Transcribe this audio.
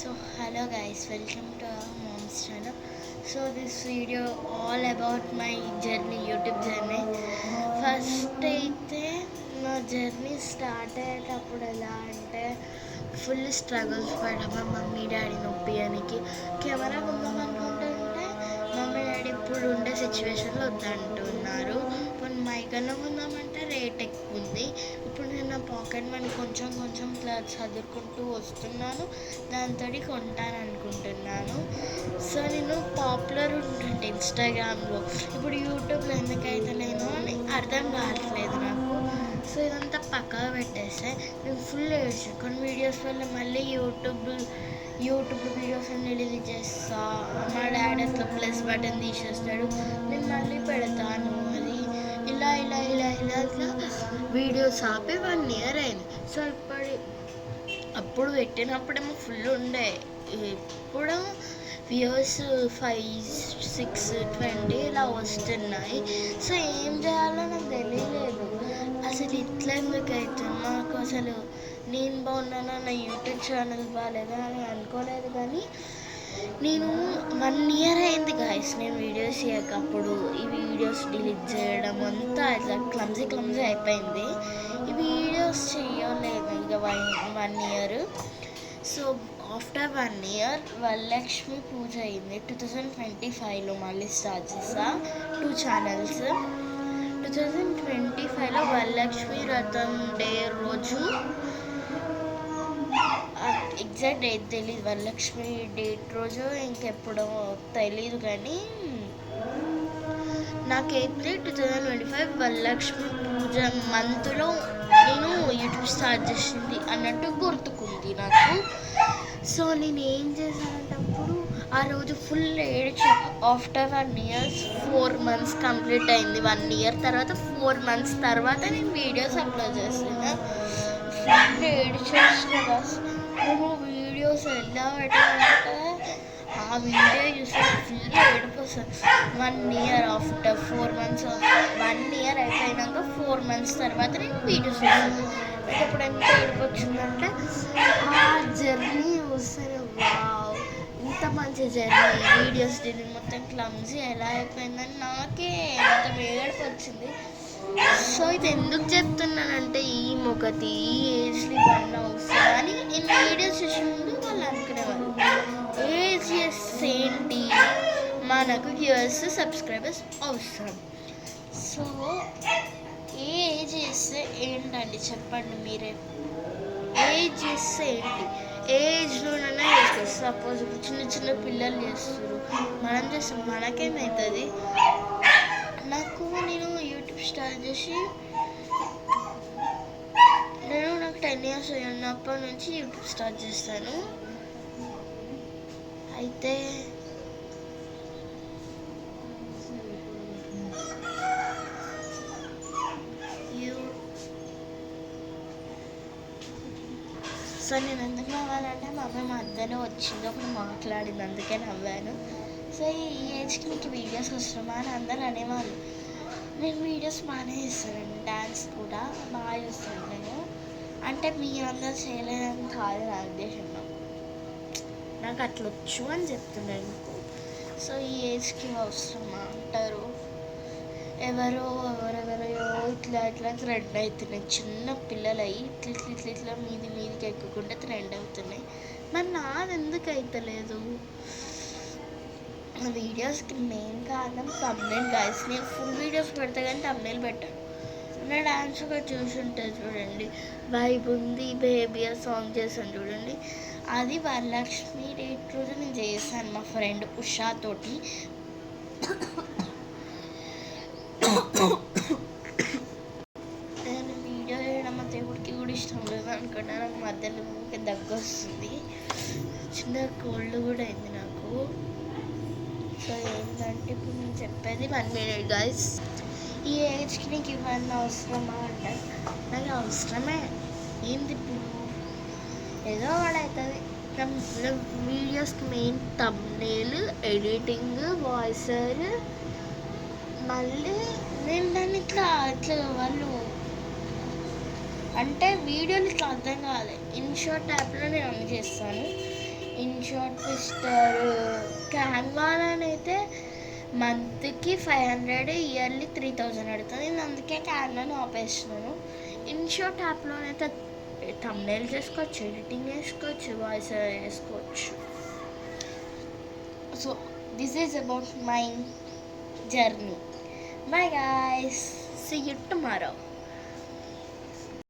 So hello guys, welcome to our mom's channel. So this video all about my journey, YouTube journey. First అయితే నా journey start అయ్యేటప్పుడు ఎలా అంటే full struggles పడ్డా మా mummy డాడీని ఒప్పియడానికి. కెమెరా కొందాం అనుకుంటుంటే మమ్మీ డాడీ ఇప్పుడు ఉండే సిచ్యువేషన్లో వద్దంటున్నారు. ఇప్పుడు మైకన్నా కొందామంటే రేట్ ఎక్కువ ఉంది. ఇప్పుడు నేను నా పాకెట్ మనీ కొంచెం కొంచెం ఇట్లా చదువుకుంటూ వస్తున్నాను, దాంతో కొంటాను అనుకుంటున్నాను. సో నేను పాపులర్ ఉంటుంటే ఇన్స్టాగ్రామ్లో, ఇప్పుడు యూట్యూబ్లో ఎందుకైతే లేను అని అర్థం కావట్లేదు నాకు. సో ఇదంతా పక్కగా పెట్టేస్తే నేను ఫుల్ ఏడ్చాను. కొన్ని వీడియోస్ వల్ల మళ్ళీ యూట్యూబ్ వీడియోస్ అన్ని డిలీట్ చేస్తా, మా డాడీ అట్లా ప్లస్ బటన్ తీసేస్తాడు, నేను మళ్ళీ పెడతాను. అది ఇలా ఇలా ఇలా ఇలా ఇట్లా వీడియోస్ ఆపి 1 year అయింది. సో అప్పుడు పెట్టినప్పుడేమో ఫుల్ ఉండే, ఇప్పుడు వ్యూస్ 5, 6, 20 ఇలా వస్తున్నాయి. సో ఏం చేయాలో నాకు తెలియలేదు. అసలు ఇట్లా ఎందుకు అవుతుంది నాకు, అసలు నేను బాగున్నానా, నా యూట్యూబ్ ఛానల్ బాగాలేదా అని అనుకోలేదు. కానీ నేను 1 year అయింది గాయస్ నేను వీడియోస్ చేయకప్పుడు. ఈ వీడియోస్ డిలీట్ చేయడం అంతా ఇట్లా క్లమ్జీ అయిపోయింది. ఈ వీడియోస్ చేయలేదు ఇక 1 year. So after 1 year Varalakshmi Puja అయింది 2025లో. మళ్ళీ స్టార్ట్ చేసా 2 ఛానల్స్. 2025లో వరలక్ష్మి వ్రతం డే రోజు, ఎగ్జాక్ట్ డేట్ తెలీదు, వరలక్ష్మి డేట్ రోజు ఇంకెప్పుడో తెలీదు. కానీ నాకైతే 2025 వరలక్ష్మి పూజ మంత్లో నేను యూట్యూబ్ స్టార్ట్ చేసింది అన్నట్టు గుర్తుకుంది నాకు. సో నేను ఏం చేశానంటే అప్పుడు ఆ రోజు ఫుల్ ఏడ్చా. ఆఫ్టర్ 1 year 4 months కంప్లీట్ అయింది. 1 year తర్వాత 4 months తర్వాత నేను వీడియోస్ అప్లోడ్ చేస్తున్నా. ఫుల్ ఏడ్చేసిన నేను వీడియోస్ ఎలా పెట్టాలంటే ఆ వీడియో చూస్తే ఫుల్ ఏడుపు వస్తుంది. 1 year ఆఫ్టర్ 4 months, 1 year అయిపోయినాక 4 months తర్వాత నేను వీడియోస్ చూస్తాను. నాకు ఇప్పుడు ఎంత ఏడుపు వచ్చిందంటే ఆ జర్నీ చూస్తే వావ్ ఇంత మంచి జర్నీ, వీడియోస్ దీన్ని మొత్తం క్లమ్జీ ఎలా అయిపోయిందని నాకే మొత్తం ఏడుపు వచ్చింది. సో ఇది ఎందుకు చెప్తున్నానంటే ఈ మొగతి ఈ ఏజ్లో ఇవన్నీ అవసరం అని నేను వీడియోస్ చూసే ముందు వాళ్ళు అనుకునేవాళ్ళు. ఏజ్ చేస్తే ఏంటి, మనకు వ్యూవర్స్ సబ్స్క్రైబర్స్ అవసరం. సో ఏజ్ చేస్తే ఏంటండి చెప్పండి మీరే, ఏజ్ చేస్తే ఏంటి, ఏజ్లోనైనా చేస్తారు. సపోజ్ ఇప్పుడు చిన్న పిల్లలు చేస్తారు, మనం చేస్తాం, మనకేమవుతుంది. నేను యూట్యూబ్ స్టార్ట్ చేసి నాకు 10 years ఉన్నప్పటి నుంచి యూట్యూబ్ స్టార్ట్ చేస్తాను. అయితే సో నేను ఎందుకు నవ్వాలంటే మా అమ్మ మధ్యలో వచ్చింది, ఒకటి మాట్లాడింది, అందుకే నవ్వాను. సో ఈ ఏజ్కి మీకు వీడియోస్ అవసరమా అని అందరూ అనేవాళ్ళు. నేను వీడియోస్ బాగానే చేస్తానండి, డ్యాన్స్ కూడా బాగా చేస్తాను నేను. అంటే మీరందరూ చేయలేదని కాదు నా ఉద్దేశంలో, నాకు అట్లా వచ్చు అని చెప్తున్నాను. సో ఈ ఏజ్కి అవసరమా అంటారు. ఎవరెవరో ఇట్లా ట్రెండ్ అవుతున్నాయి. చిన్న పిల్లలు అయ్యి ఇట్లా మీదికి ఎక్కుకుంటే ట్రెండ్ అవుతున్నాయి. మరి నాది ఎందుకు అవుతలేదు? వీడియోస్కి మెయిన్ కారణం తమ్నైల్ గాయస్. నేను ఫుల్ వీడియోస్ పెడతా కానీ తమ్నైల్ పెట్టాను. నా డాన్స్ ఒకటి చూసి ఉంటుంది చూడండి, వైబ్ ఉంది బేబీ ఆ సాంగ్ చేశాను చూడండి, అది వరలక్ష్మి డేట్ రోజు నేను చేశాను మా ఫ్రెండ్ ఉషాతోటి. నేను వీడియో చేయడం మా దేవుడికి కూడా ఇష్టం లేదు అనుకున్నా. నాకు మధ్యలో దగ్గు వస్తుంది, చిన్న కోల్డ్ కూడా అయింది నాకు. సో ఏంటంటే ఇప్పుడు నేను చెప్పేది 1 minute గాయస్. ఈ ఏజ్కి నీకు ఇవన్నీ అవసరమా అంటే నాకు అవసరమే. ఏంది ఇప్పుడు ఏదో వాడవుతుంది. నా వీడియోస్కి main thumbnail, editing, voice over, మళ్ళీ నేను దాన్ని ఇట్లా వాళ్ళు అంటే వీడియోని ఇట్లా అర్థం కావాలి. ఇన్షార్ట్ యాప్లో నేను అన్ని చేస్తాను. ఇన్ స్క్రీన్షాట్ ట్విస్టర్, క్యాన్వాలోనైతే మంత్కి 500, ఇయర్లీ 3000 అడుగుతుంది. నేను అందుకే క్యాన్వాని ఆపేస్తున్నాను. ఇన్షాట్ యాప్లోనైతే థంబ్నెయిల్ చేసుకోవచ్చు, ఎడిటింగ్ చేసుకోవచ్చు, వాయిస్ వేసుకోవచ్చు. So this is about my journey. Bye guys, see you tomorrow.